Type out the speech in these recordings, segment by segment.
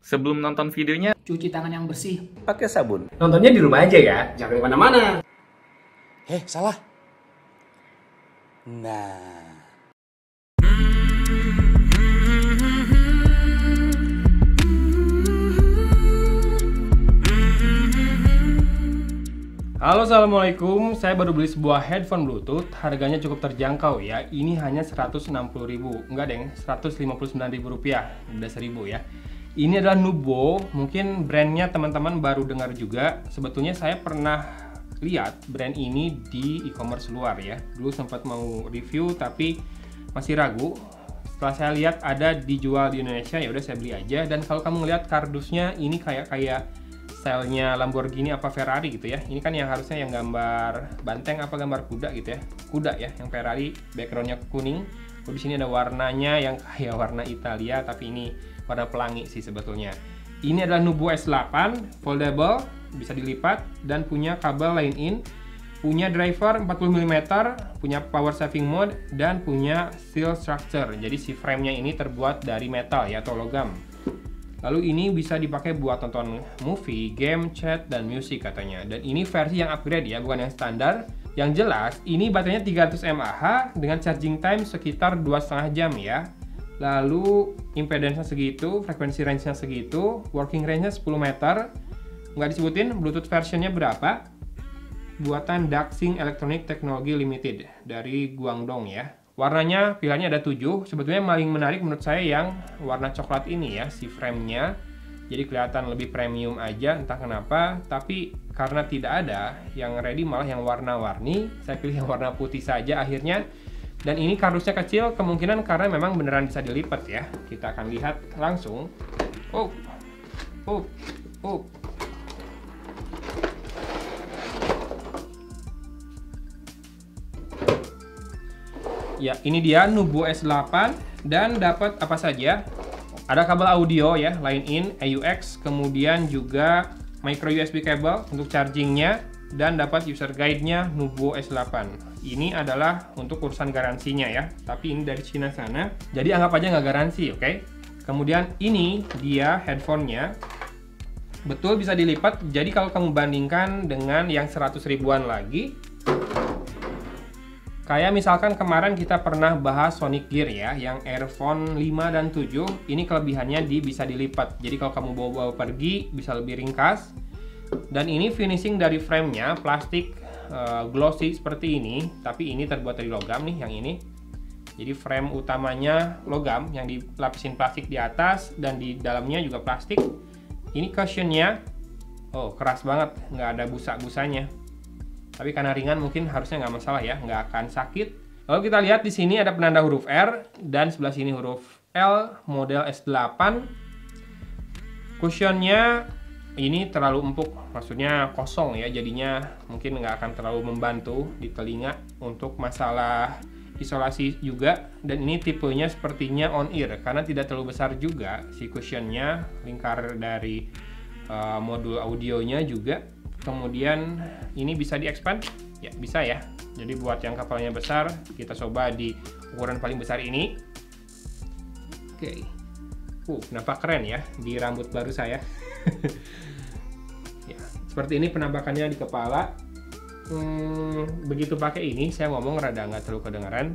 Sebelum nonton videonya, cuci tangan yang bersih. Pakai sabun. Nontonnya di rumah aja ya, jangan kemana-mana. Salah. Nah. Halo, assalamualaikum. Saya baru beli sebuah headphone Bluetooth. Harganya cukup terjangkau ya. Ini hanya 160.000. Enggak deng, 159.000 rupiah. Udah 1.000 ya. Ini adalah Nubo. Mungkin brandnya teman-teman baru dengar juga. Sebetulnya saya pernah lihat brand ini di e-commerce luar ya. Dulu sempat mau review tapi masih ragu. Setelah saya lihat ada dijual di Indonesia, ya udah saya beli aja. Dan kalau kamu ngeliat kardusnya, ini kayak stylenya Lamborghini apa Ferrari gitu ya. Ini kan yang harusnya yang gambar banteng apa gambar kuda gitu ya. Kuda ya, yang Ferrari backgroundnya kuning. Di sini ada warnanya yang kayak warna Italia, tapi ini warna pelangi sih sebetulnya. Ini adalah Nubo S8, foldable, bisa dilipat dan punya kabel line in, punya driver 40 mm, punya power saving mode dan punya steel structure. Jadi si framenya ini terbuat dari metal ya atau logam. Lalu ini bisa dipakai buat tonton movie, game, chat, dan musik katanya. Dan ini versi yang upgrade ya, bukan yang standar. Yang jelas, ini baterainya 300 mAh dengan charging time sekitar 2,5 jam ya. Lalu impedance-nya segitu, frekuensi range-nya segitu, working range-nya 10 meter. Nggak disebutin Bluetooth versionnya berapa. Buatan Daxing Electronic Technology Limited dari Guangdong ya. Warnanya pilihannya ada 7. Sebetulnya yang paling menarik menurut saya yang warna coklat ini ya, si frame-nya. Jadi kelihatan lebih premium aja, entah kenapa. Tapi karena tidak ada yang ready, malah yang warna-warni. Saya pilih yang warna putih saja akhirnya. Dan ini kardusnya kecil, kemungkinan karena memang beneran bisa dilipat ya. Kita akan lihat langsung. Ya, ini dia Nubo S8 dan dapat apa saja? Ada kabel audio ya, line in, AUX, kemudian juga micro USB cable untuk chargingnya dan dapat user guide-nya Nubo S8. Ini adalah untuk urusan garansinya ya, tapi ini dari Cina sana, jadi anggap aja nggak garansi, oke? Kemudian ini dia headphone-nya, betul bisa dilipat. Jadi kalau kamu bandingkan dengan yang 100 ribuan lagi, kayak misalkan kemarin kita pernah bahas Sonic Gear ya, yang Airphone 5 dan 7, ini kelebihannya bisa dilipat. Jadi kalau kamu bawa-bawa pergi, bisa lebih ringkas. Dan ini finishing dari framenya, plastik glossy seperti ini, tapi ini terbuat dari logam nih, yang ini. Jadi frame utamanya logam, yang dilapisin plastik di atas, dan di dalamnya juga plastik. Ini cushionnya, keras banget, nggak ada busa-busanya. Tapi karena ringan mungkin harusnya nggak masalah ya, nggak akan sakit. Lalu kita lihat di sini ada penanda huruf R dan sebelah sini huruf L model S8. Cushionnya ini terlalu empuk, maksudnya kosong ya, jadinya mungkin nggak akan terlalu membantu di telinga untuk masalah isolasi juga. Dan ini tipenya sepertinya on ear karena tidak terlalu besar juga si cushionnya, lingkar dari modul audionya juga. Kemudian ini bisa di-expand? Ya, bisa ya. Jadi buat yang kepalanya besar, kita coba di ukuran paling besar ini. Oke. Nampak keren ya di rambut baru saya. Ya, seperti ini penampakannya di kepala. Begitu pakai ini, saya ngomong rada nggak terlalu kedengaran.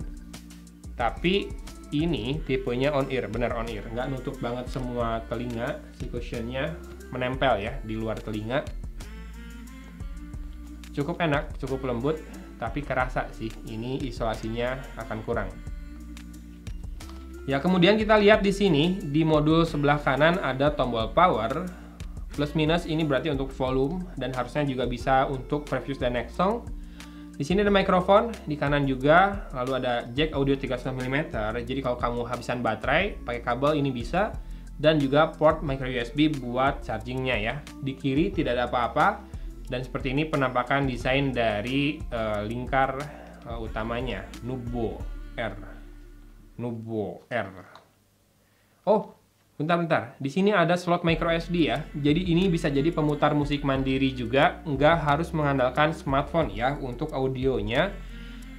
Tapi ini tipenya on ear, benar on ear. Nggak nutup banget semua telinga. Si cushionnya menempel ya di luar telinga. Cukup enak, cukup lembut, tapi kerasa sih ini isolasinya akan kurang. Ya, kemudian kita lihat di sini di modul sebelah kanan ada tombol power. Plus minus ini berarti untuk volume dan harusnya juga bisa untuk previous dan next song. Di sini ada mikrofon, di kanan juga, lalu ada jack audio 3,5 mm. Jadi kalau kamu habisan baterai, pakai kabel ini bisa, dan juga port micro USB buat chargingnya ya. Di kiri tidak ada apa-apa. Dan seperti ini penampakan desain dari lingkar utamanya, Nubo R. Nubo R. Bentar. Di sini ada slot micro SD ya. Jadi ini bisa jadi pemutar musik mandiri juga, nggak harus mengandalkan smartphone ya untuk audionya.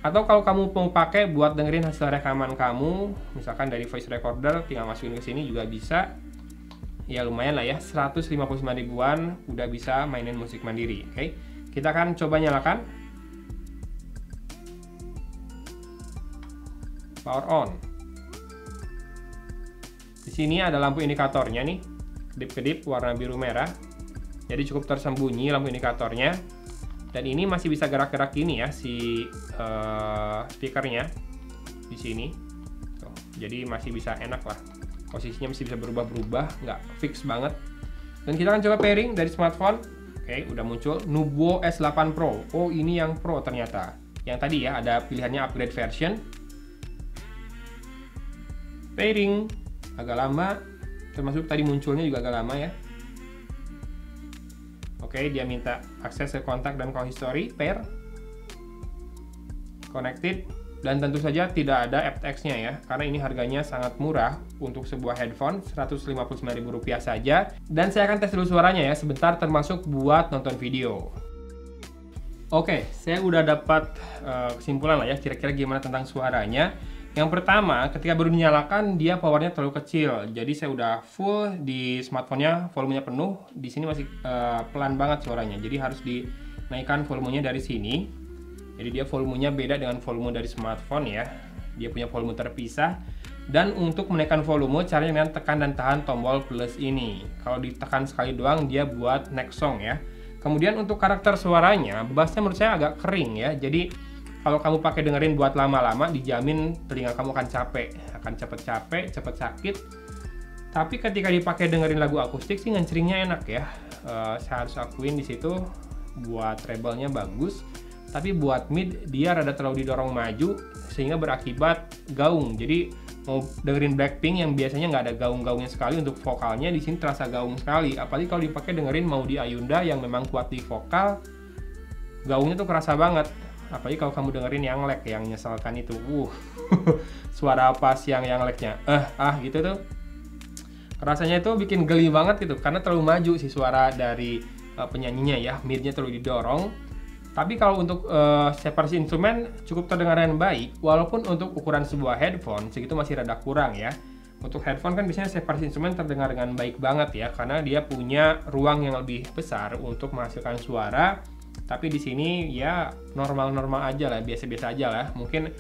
Atau kalau kamu mau pakai buat dengerin hasil rekaman kamu, misalkan dari voice recorder, tinggal masukin ke sini juga bisa. ya lumayan lah ya, 159 ribuan udah bisa mainin musik mandiri. Oke, kita akan coba nyalakan. Power on. Di sini ada lampu indikatornya nih, kedip-kedip warna biru merah. Jadi cukup tersembunyi lampu indikatornya. Dan ini masih bisa gerak-gerak gini ya si speakernya di sini. Tuh, jadi masih bisa enak lah. Posisinya masih bisa berubah-berubah, nggak fix banget. Dan kita akan coba pairing dari smartphone. Oke, udah muncul Nubo S8 Pro. Oh, ini yang Pro ternyata. Yang tadi ya ada pilihannya upgrade version. Pairing agak lama, termasuk tadi munculnya juga agak lama ya. Oke, dia minta akses ke kontak dan call history, pair, connected, dan tentu saja tidak ada aptX-nya ya, karena ini harganya sangat murah untuk sebuah headphone, Rp159.000 saja. Dan saya akan tes dulu suaranya ya sebentar, termasuk buat nonton video. Oke, saya udah dapat kesimpulan lah ya, kira-kira gimana tentang suaranya. Yang pertama, ketika baru dinyalakan, dia powernya terlalu kecil. Jadi saya udah full di smartphone-nya, volumenya penuh. Di sini masih pelan banget suaranya. Jadi harus dinaikkan volumenya dari sini. Jadi dia volumenya beda dengan volume dari smartphone ya. Dia punya volume terpisah. Dan untuk menaikkan volume, caranya dengan tekan dan tahan tombol plus ini. Kalau ditekan sekali doang, dia buat next song ya. Kemudian untuk karakter suaranya, bassnya menurut saya agak kering ya. Jadi kalau kamu pakai dengerin buat lama-lama, dijamin telinga kamu akan capek, akan cepet capek, cepet sakit. Tapi ketika dipakai dengerin lagu akustik sih ngenceringnya enak ya. Saya harus akuin di situ buat treble-nya bagus. Tapi buat mid dia rada terlalu didorong maju sehingga berakibat gaung. Jadi mau dengerin Blackpink yang biasanya nggak ada gaung-gaungnya sekali untuk vokalnya, di sini terasa gaung sekali. Apalagi kalau dipakai dengerin Maudy Ayunda yang memang kuat di vokal, gaungnya tuh kerasa banget. Apalagi kalau kamu dengerin yang lag, yang nyesalkan itu, suara apa sih yang lagnya, gitu tuh, rasanya itu bikin geli banget gitu, karena terlalu maju sih suara dari penyanyinya ya, midnya terlalu didorong. Tapi kalau untuk separasi instrumen cukup terdengar dengan baik, walaupun untuk ukuran sebuah headphone segitu masih rada kurang ya. Untuk headphone kan biasanya separasi instrumen terdengar dengan baik banget ya, karena dia punya ruang yang lebih besar untuk menghasilkan suara. Tapi di sini ya normal-normal aja lah, biasa-biasa aja lah. Mungkin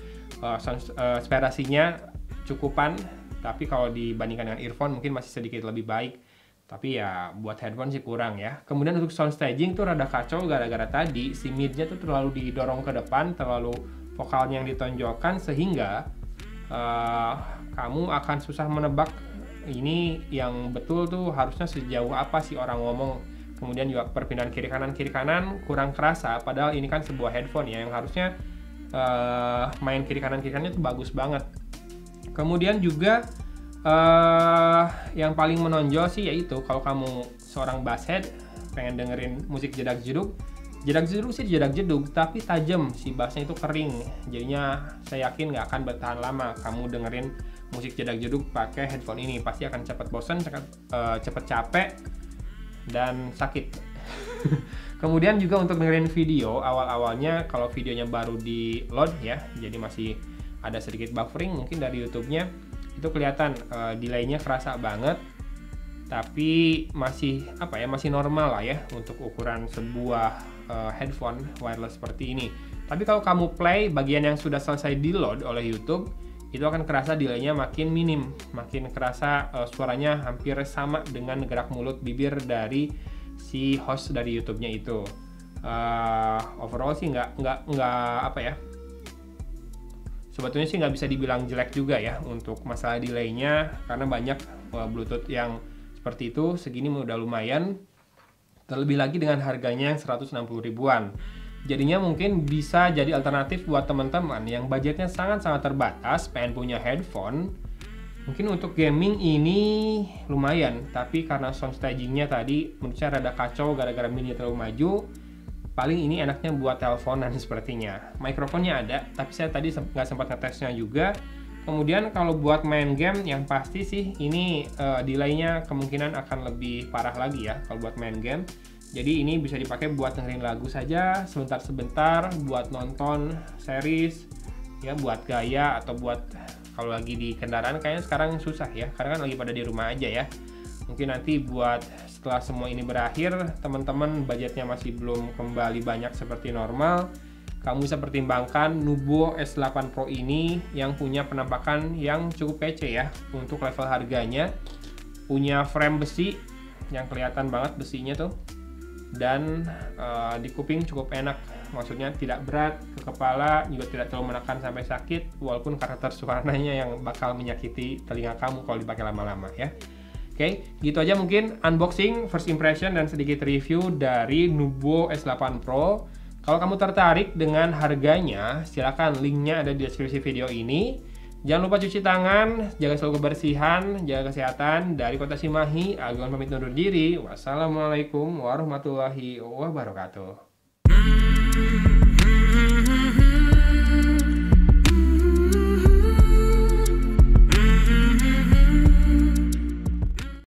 separasinya cukupan, tapi kalau dibandingkan dengan earphone mungkin masih sedikit lebih baik. Tapi ya buat headphone sih kurang ya. Kemudian untuk sound staging tuh rada kacau gara-gara tadi si midnya tuh terlalu didorong ke depan, terlalu vokalnya yang ditonjolkan, sehingga kamu akan susah menebak ini yang betul tuh harusnya sejauh apa sih orang ngomong. Kemudian juga perpindahan kiri kanan kurang kerasa, padahal ini kan sebuah headphone ya yang harusnya main kiri kanannya itu bagus banget. Kemudian juga yang paling menonjol sih yaitu kalau kamu seorang basshead pengen dengerin musik jedak-jeduk sih jedak-jeduk, tapi tajam, si bassnya itu kering, jadinya saya yakin nggak akan bertahan lama kamu dengerin musik jedak-jeduk pakai headphone ini. Pasti akan cepat bosan, cepat capek dan sakit. Kemudian juga untuk dengerin video, awal-awalnya kalau videonya baru di load ya, jadi masih ada sedikit buffering mungkin dari YouTube-nya, itu kelihatan delay-nya kerasa banget. Tapi masih masih normal lah ya untuk ukuran sebuah headphone wireless seperti ini. Tapi kalau kamu play bagian yang sudah selesai di load oleh YouTube, itu akan kerasa delay-nya makin minim, makin kerasa suaranya hampir sama dengan gerak mulut bibir dari si host dari YouTube-nya itu. Overall sih nggak sebetulnya sih nggak bisa dibilang jelek juga ya untuk masalah delay-nya, karena banyak Bluetooth yang seperti itu. Segini udah lumayan, terlebih lagi dengan harganya yang 160 ribuan. Jadinya mungkin bisa jadi alternatif buat teman-teman yang budgetnya sangat-sangat terbatas, pengen punya headphone. Mungkin untuk gaming ini lumayan, tapi karena sound stagingnya tadi menurut saya rada kacau gara-gara mini terlalu maju. Paling ini enaknya buat teleponan sepertinya. Mikrofonnya ada, tapi saya tadi nggak sempat ngetesnya juga. Kemudian kalau buat main game, yang pasti sih ini delay-nya kemungkinan akan lebih parah lagi ya kalau buat main game. Jadi ini bisa dipakai buat dengerin lagu saja sebentar-sebentar, buat nonton series, ya buat gaya, atau buat kalau lagi di kendaraan. Kayaknya sekarang susah ya, karena kan lagi pada di rumah aja ya. Mungkin nanti buat setelah semua ini berakhir, teman-teman budgetnya masih belum kembali banyak seperti normal, kamu bisa pertimbangkan Nubo S8 Pro ini yang punya penampakan yang cukup kece ya untuk level harganya. Punya frame besi yang kelihatan banget besinya tuh, dan di kuping cukup enak, maksudnya tidak berat ke kepala, juga tidak terlalu menekan sampai sakit, walaupun karakter suaranya yang bakal menyakiti telinga kamu kalau dipakai lama-lama ya. Oke, gitu aja mungkin unboxing, first impression, dan sedikit review dari Nubo S8 Pro. Kalau kamu tertarik dengan harganya, silakan linknya ada di deskripsi video ini. Jangan lupa cuci tangan, jaga selalu kebersihan, jaga kesehatan. Dari Kota Cimahi, Agung pamit undur diri. Wassalamualaikum warahmatullahi wabarakatuh.